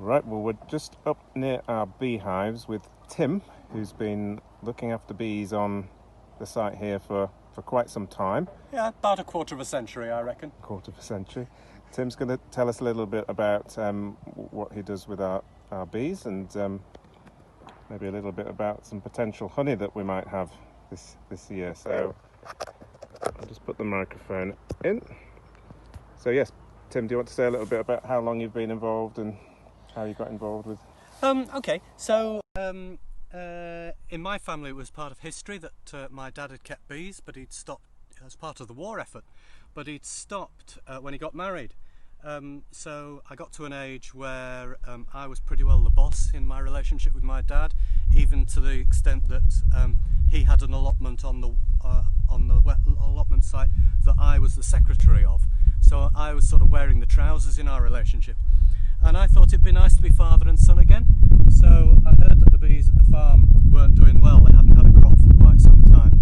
Right, well, we're just up near our beehives with Tim, who's been looking after bees on the site here for quite some time. Yeah, about a quarter of a century, I reckon. Quarter of a century. Tim's going to tell us a little bit about what he does with our bees and maybe a little bit about some potential honey that we might have this year. So I'll just put the microphone in. So yes, Tim, do you want to say a little bit about how long you've been involved and how you got involved with? Okay, so in my family it was part of history that my dad had kept bees, but he'd stopped as part of the war effort, but he'd stopped when he got married. So I got to an age where I was pretty well the boss in my relationship with my dad, even to the extent that he had an allotment on the allotment site that I was the secretary of. So I was sort of wearing the trousers in our relationship. And I thought it'd be nice to be father and son again. So I heard that the bees at the farm weren't doing well. They hadn't had a crop for quite some time.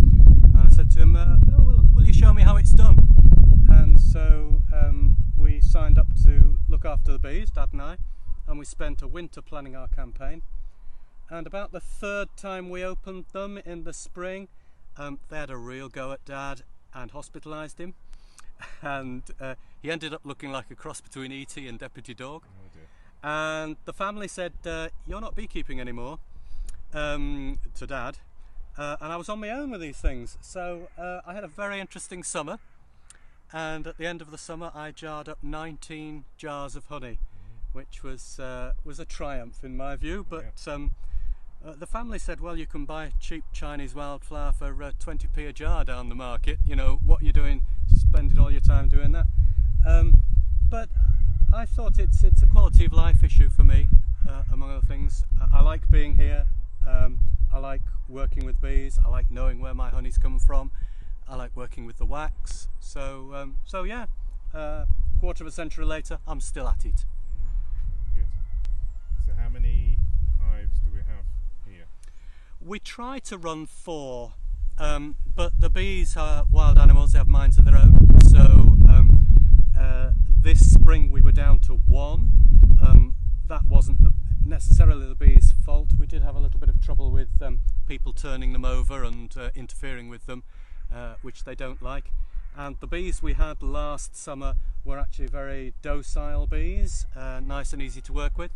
And I said to him, will you show me how it's done? And so we signed up to look after the bees, Dad and I, and we spent a winter planning our campaign. And about the third time we opened them in the spring, they had a real go at Dad and hospitalised him. And he ended up looking like a cross between E.T. and Deputy Dog. Oh dear. And the family said, you're not beekeeping anymore, to Dad. And I was on my own with these things. So I had a very interesting summer. And at the end of the summer, I jarred up 19 jars of honey, which was a triumph in my view. But the family said, well, you can buy cheap Chinese wildflower for 20p a jar down the market. You know, what are you doing, spending all your time doing that? But I thought it's a quality of life issue for me, among other things. I like being here. I like working with bees. I like knowing where my honey's come from. I like working with the wax. So yeah, quarter of a century later, I'm still at it. Very good. So how many hives do we have here? We try to run 4, but the bees are wild animals. They have minds of their own. So this spring we were down to 1. That wasn't necessarily the bees' fault. We did have a little bit of trouble with people turning them over and interfering with them, which they don't like. And the bees we had last summer were actually very docile bees, nice and easy to work with.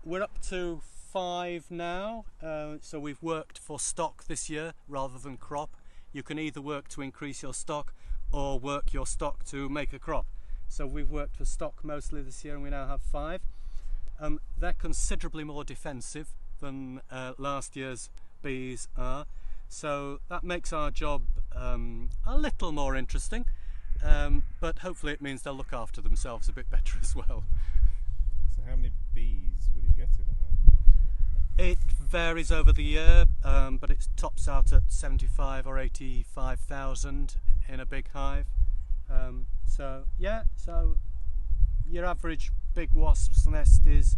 We're up to 5 now, so we've worked for stock this year rather than crop. You can either work to increase your stock or work your stock to make a crop. So we've worked for stock mostly this year and we now have 5. They're considerably more defensive than last year's bees are, so that makes our job a little more interesting, but hopefully it means they'll look after themselves a bit better as well. So how many bees will you get in a hive? It varies over the year, but it tops out at 75 or 85,000 in a big hive. So your average big wasp's nest is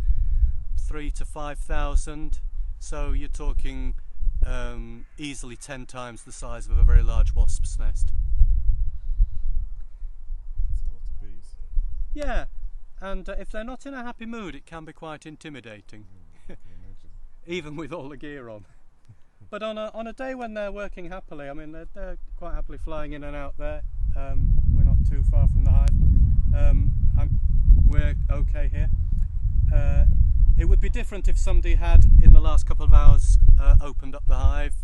3,000 to 5,000. So you're talking easily 10 times the size of a very large wasp's nest. That's a lot of bees. Yeah, and if they're not in a happy mood, it can be quite intimidating. I can imagine. Even with all the gear on. But on a day when they're working happily, I mean they're quite happily flying in and out there. We're not too far from the hive. We're okay here. It would be different if somebody had in the last couple of hours opened up the hive,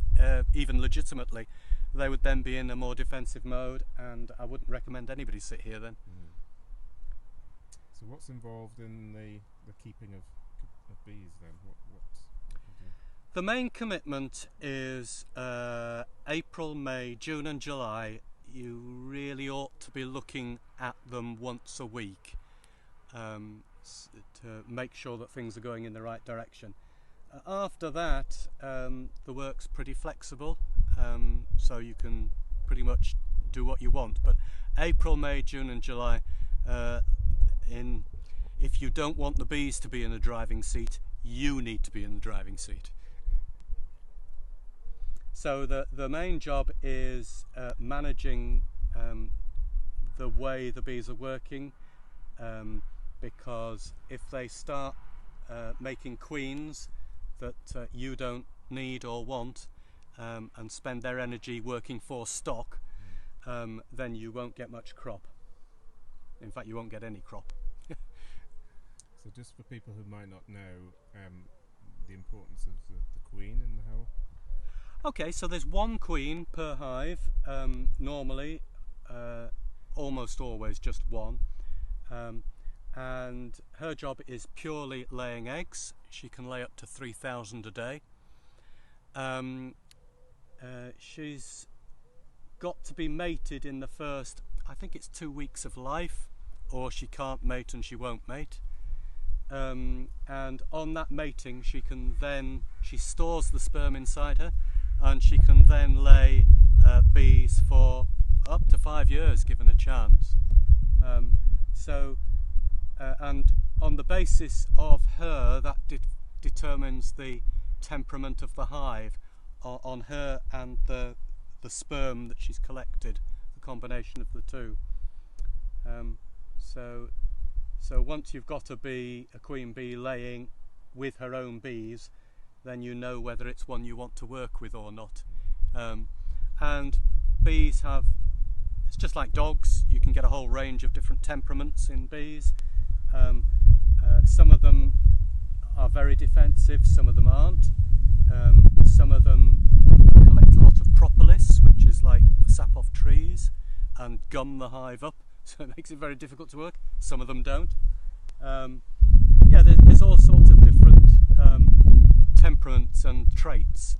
even legitimately. They would then be in a more defensive mode, and I wouldn't recommend anybody sit here then. So what's involved in the keeping of bees then? What do you do? The main commitment is April, May, June and July. You really ought to be looking at them once a week to make sure that things are going in the right direction. After that, the work's pretty flexible, so you can pretty much do what you want. But April, May, June and July, if you don't want the bees to be in the driving seat, you need to be in the driving seat. So the main job is managing the way the bees are working, because if they start making queens that you don't need or want, and spend their energy working for stock, then you won't get much crop. In fact, you won't get any crop. So just for people who might not know the importance of the queen and how... Okay, so there's one queen per hive, normally, almost always just one, and her job is purely laying eggs. She can lay up to 3,000 a day. She's got to be mated in the first, I think it's 2 weeks of life, or she can't mate and she won't mate. And on that mating she stores the sperm inside her, and she can then lay bees for up to 5 years given a chance. And on the basis of her, that determines the temperament of the hive, on her and the sperm that she's collected, the combination of the two. So once you've got a queen bee laying with her own bees, then you know whether it's one you want to work with or not. And bees it's just like dogs, you can get a whole range of different temperaments in bees. Some of them are very defensive, some of them aren't. Some of them collect a lot of propolis, which is like the sap off trees, and gum the hive up, so it makes it very difficult to work. Some of them don't. Yeah, there's all sorts of different temperaments and traits,